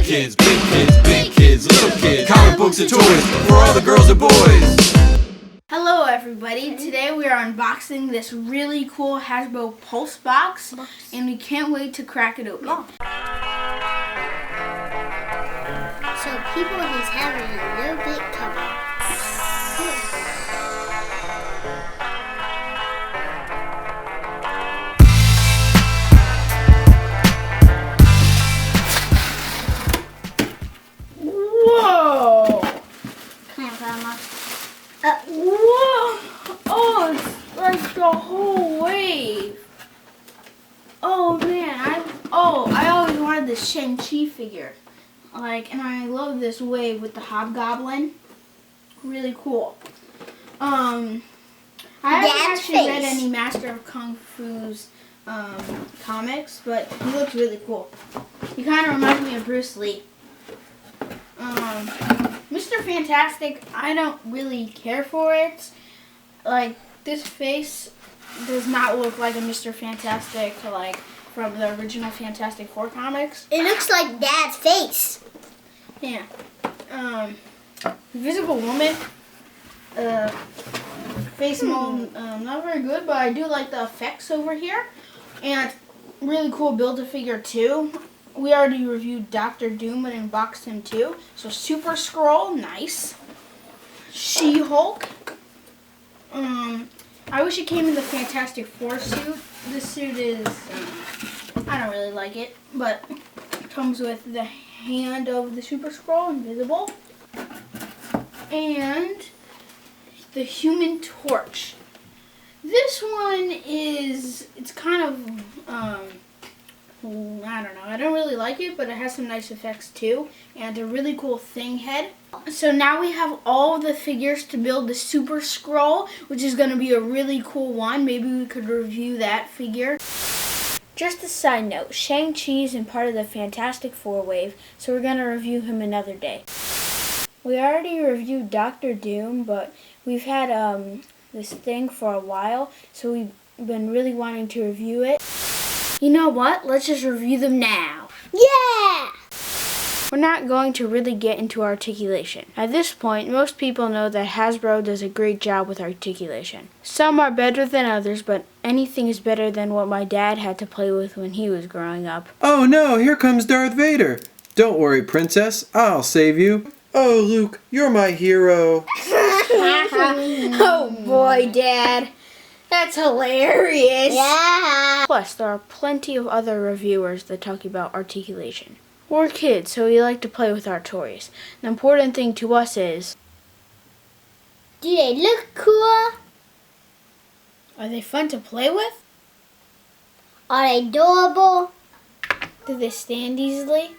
kids, big kids, little kids, comic books and toys for all the girls and boys. Hello everybody, today we are unboxing this really cool Hasbro Pulse box and we can't wait to crack it open. So people, he's having a little bit covered. Whoa! Whoa! Oh, it's like the whole wave. Oh man, I always wanted the Shang-Chi figure. And I love this wave with the Hobgoblin. Really cool. I haven't actually read any Master of Kung Fu's comics, but he looks really cool. He kind of reminds me of Bruce Lee. Mr. Fantastic, I don't really care for it. This face does not look like a Mr. Fantastic, from the original Fantastic Four comics. It looks like Dad's face. Yeah. Invisible Woman. Face mold, not very good, but I do like the effects over here. And really cool Build-A-Figure too. We already reviewed Dr. Doom and unboxed him too. So Super Skrull, nice. She-Hulk. I wish it came in the Fantastic Four suit. This suit is, I don't really like it, but it comes with the hand of the Super Skrull, invisible. And the Human Torch. This one is, it's kind of, I don't know. I don't really like it, but it has some nice effects too. And a really cool thing head. So now we have all the figures to build the Super Skrull, which is going to be a really cool one. Maybe we could review that figure. Just a side note, Shang-Chi is in part of the Fantastic Four wave, so we're going to review him another day. We already reviewed Dr. Doom, but we've had this thing for a while, so we've been really wanting to review it. You know what? Let's just review them now. Yeah! We're not going to really get into articulation. At this point, most people know that Hasbro does a great job with articulation. Some are better than others, but anything is better than what my dad had to play with when he was growing up. Oh no, here comes Darth Vader. Don't worry, princess, I'll save you. Oh, Luke, you're my hero. Oh boy, Dad. That's hilarious. Yeah. Plus, there are plenty of other reviewers that talk about articulation. We're kids, so we like to play with our toys. The important thing to us is, Do they look cool? are they fun to play with? Are they adorable? Do they stand easily?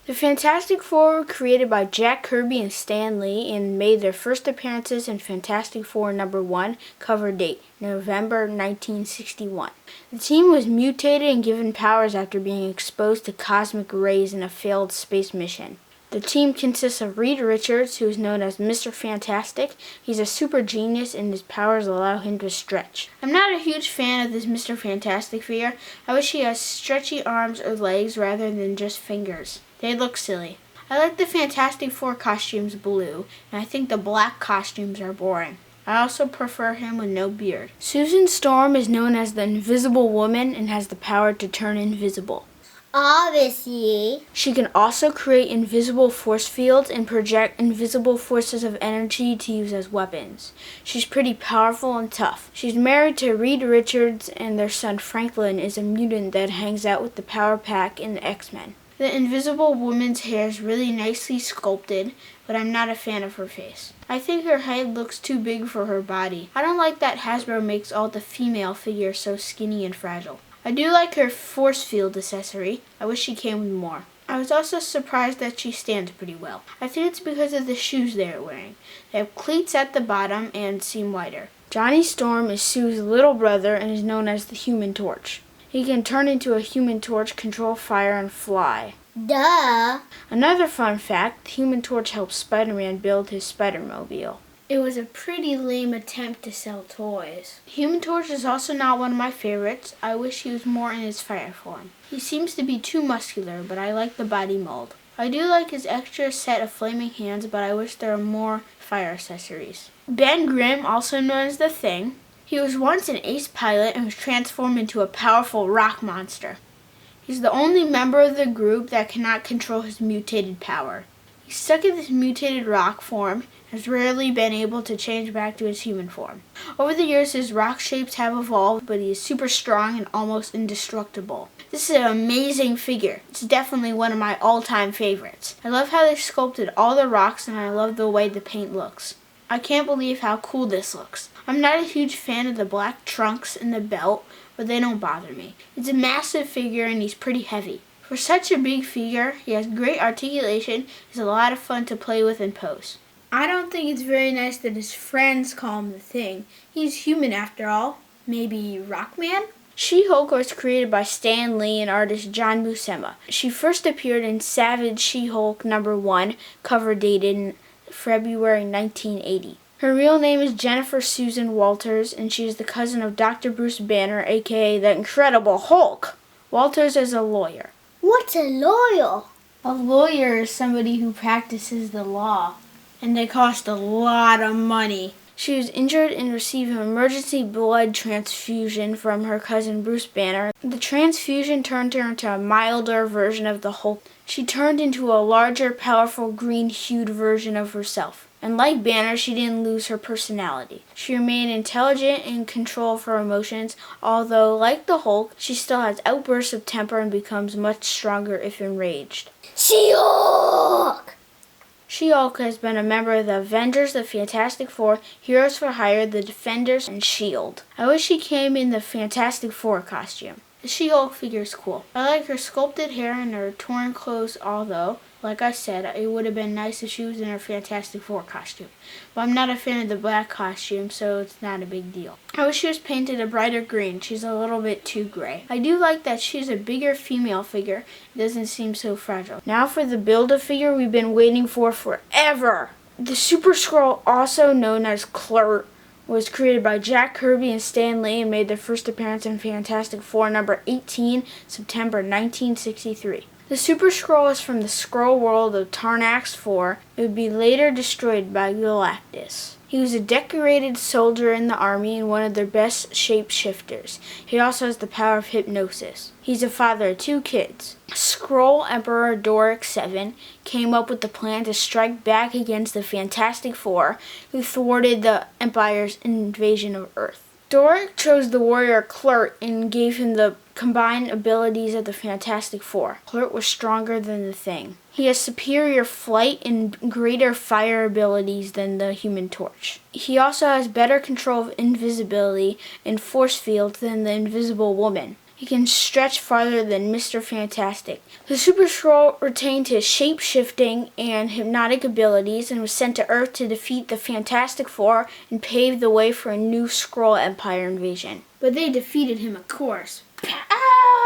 The Fantastic Four were created by Jack Kirby and Stan Lee and made their first appearances in Fantastic Four #1, cover date, November 1961. The team was mutated and given powers after being exposed to cosmic rays in a failed space mission. The team consists of Reed Richards, who is known as Mr. Fantastic. He's a super genius and his powers allow him to stretch. I'm not a huge fan of this Mr. Fantastic figure. I wish he has stretchy arms or legs rather than just fingers. They look silly. I like the Fantastic Four costumes blue, and I think the black costumes are boring. I also prefer him with no beard. Susan Storm is known as the Invisible Woman and has the power to turn invisible. Obviously. She can also create invisible force fields and project invisible forces of energy to use as weapons. She's pretty powerful and tough. She's married to Reed Richards, and their son Franklin is a mutant that hangs out with the Power Pack in the X-Men. The Invisible Woman's hair is really nicely sculpted, but I'm not a fan of her face. I think her head looks too big for her body. I don't like that Hasbro makes all the female figures so skinny and fragile. I do like her force field accessory. I wish she came with more. I was also surprised that she stands pretty well. I think it's because of the shoes they're wearing. They have cleats at the bottom and seem wider. Johnny Storm is Sue's little brother and is known as the Human Torch. He can turn into a Human Torch, control fire, and fly. Duh. Another fun fact, the Human Torch helped Spider-Man build his Spider-Mobile. It was a pretty lame attempt to sell toys. Human Torch is also not one of my favorites. I wish he was more in his fire form. He seems to be too muscular, but I like the body mold. I do like his extra set of flaming hands, but I wish there were more fire accessories. Ben Grimm, also known as the Thing. He was once an ace pilot and was transformed into a powerful rock monster. He's the only member of the group that cannot control his mutated power. He's stuck in this mutated rock form and has rarely been able to change back to his human form. Over the years, his rock shapes have evolved, but he is super strong and almost indestructible. This is an amazing figure. It's definitely one of my all-time favorites. I love how they sculpted all the rocks, and I love the way the paint looks. I can't believe how cool this looks. I'm not a huge fan of the black trunks and the belt, but they don't bother me. It's a massive figure and he's pretty heavy. For such a big figure, he has great articulation, he's a lot of fun to play with and pose. I don't think it's very nice that his friends call him the Thing. He's human after all. Maybe Rockman? She-Hulk was created by Stan Lee and artist John Buscema. She first appeared in Savage She-Hulk #1, cover dated in February 1980. Her real name is Jennifer Susan Walters, and she is the cousin of Dr. Bruce Banner, aka the Incredible Hulk. Walters is a lawyer. What's a lawyer? A lawyer is somebody who practices the law, and they cost a lot of money. She was injured and received an emergency blood transfusion from her cousin Bruce Banner. The transfusion turned her into a milder version of the Hulk. She turned into a larger, powerful, green-hued version of herself. And like Banner, she didn't lose her personality. She remained intelligent and in control of her emotions, although, like the Hulk, she still has outbursts of temper and becomes much stronger if enraged. She-Hulk! She-Hulk has been a member of the Avengers, the Fantastic Four, Heroes for Hire, the Defenders, and S.H.I.E.L.D. I wish she came in the Fantastic Four costume. The She-Hulk figure is cool. I like her sculpted hair and her torn clothes, although, like I said, it would have been nice if she was in her Fantastic Four costume. But I'm not a fan of the black costume, so it's not a big deal. I wish she was painted a brighter green. She's a little bit too gray. I do like that she's a bigger female figure. It doesn't seem so fragile. Now for the Build-A-Figure we've been waiting for forever. The Super Skrull, also known as Klurt, was created by Jack Kirby and Stan Lee and made their first appearance in Fantastic Four #18, September 1963. The Super Skrull is from the Skrull world of Tarnax 4. It would be later destroyed by Galactus. He was a decorated soldier in the army and one of their best shapeshifters. He also has the power of hypnosis. He's a father of 2 kids. Skrull Emperor Doric VII came up with the plan to strike back against the Fantastic Four, who thwarted the Empire's invasion of Earth. Doric chose the warrior Klurt and gave him the combined abilities of the Fantastic Four. Klurt was stronger than the Thing. He has superior flight and greater fire abilities than the Human Torch. He also has better control of invisibility and force fields than the Invisible Woman. He can stretch farther than Mr. Fantastic. The Super Skrull retained his shape-shifting and hypnotic abilities and was sent to Earth to defeat the Fantastic Four and pave the way for a new Skrull Empire invasion. But they defeated him, of course.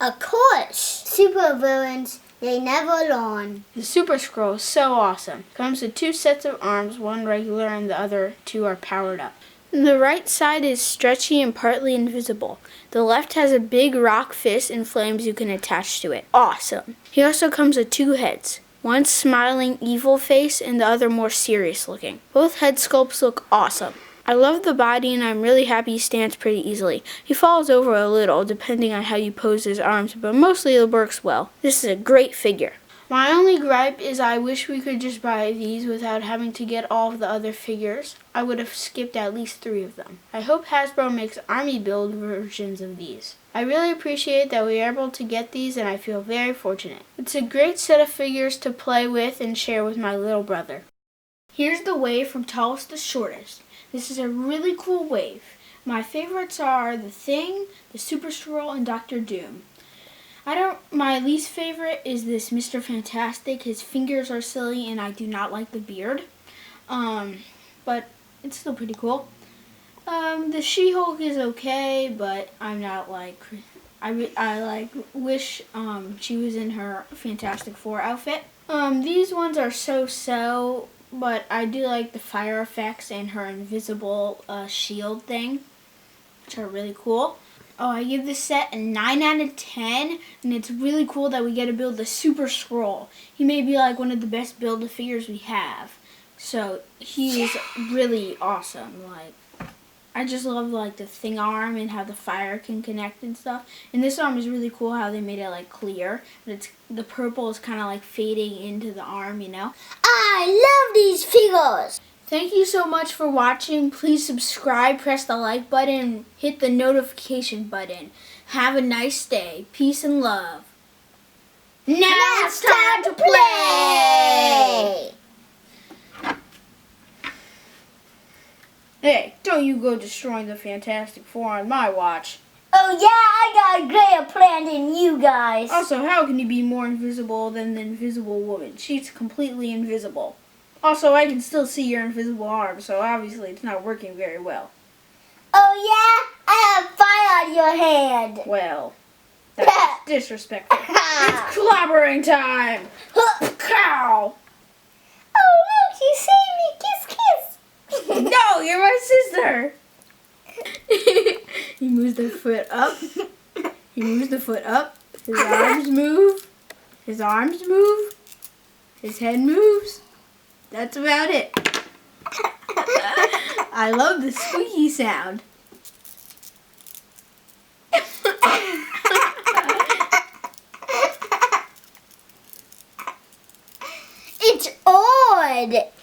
Of course. Super villains, they never learn. The Super Skrull is so awesome. Comes with 2 sets of arms, one regular and the other 2 are powered up. The right side is stretchy and partly invisible. The left has a big rock fist and flames you can attach to it. Awesome. He also comes with 2 heads. One smiling evil face and the other more serious looking. Both head sculpts look awesome. I love the body and I'm really happy he stands pretty easily. He falls over a little depending on how you pose his arms, but mostly it works well. This is a great figure. My only gripe is I wish we could just buy these without having to get all of the other figures. I would have skipped at least 3 of them. I hope Hasbro makes army build versions of these. I really appreciate that we are able to get these and I feel very fortunate. It's a great set of figures to play with and share with my little brother. Here's the wave from tallest to shortest. This is a really cool wave. My favorites are the Thing, the Super Skrull, and Dr. Doom. My least favorite is this Mr. Fantastic. His fingers are silly and I do not like the beard. But it's still pretty cool. The She-Hulk is okay, but I'm not like, I wish she was in her Fantastic Four outfit. These ones are so-so, but I do like the fire effects and her invisible shield thing, which are really cool. Oh, I give this set a 9 out of 10, and it's really cool that we get to build the Super Skrull. He may be like one of the best Build-A-Figures we have. So, he is really awesome. Like, I just love like the thing arm and how the fire can connect and stuff. And this arm is really cool how they made it like clear. But it's the purple is kind of like fading into the arm, you know. I love these figures. Thank you so much for watching. Please subscribe, press the like button, hit the notification button. Have a nice day. Peace and love. Now it's time to play! Hey, don't you go destroying the Fantastic Four on my watch. Oh yeah, I got a greater plan than you guys. Also, how can you be more invisible than the Invisible Woman? She's completely invisible. Also, I can still see your invisible arm, so obviously it's not working very well. Oh yeah, I have fire on your hand. Well, that's disrespectful. It's clobbering time! Cow! Oh look, you saved me. Kiss, kiss. No, you're my sister! He moves the foot up. He moves the foot up. His arms move. His arms move. His head moves. That's about it. I love the squeaky sound. It's odd.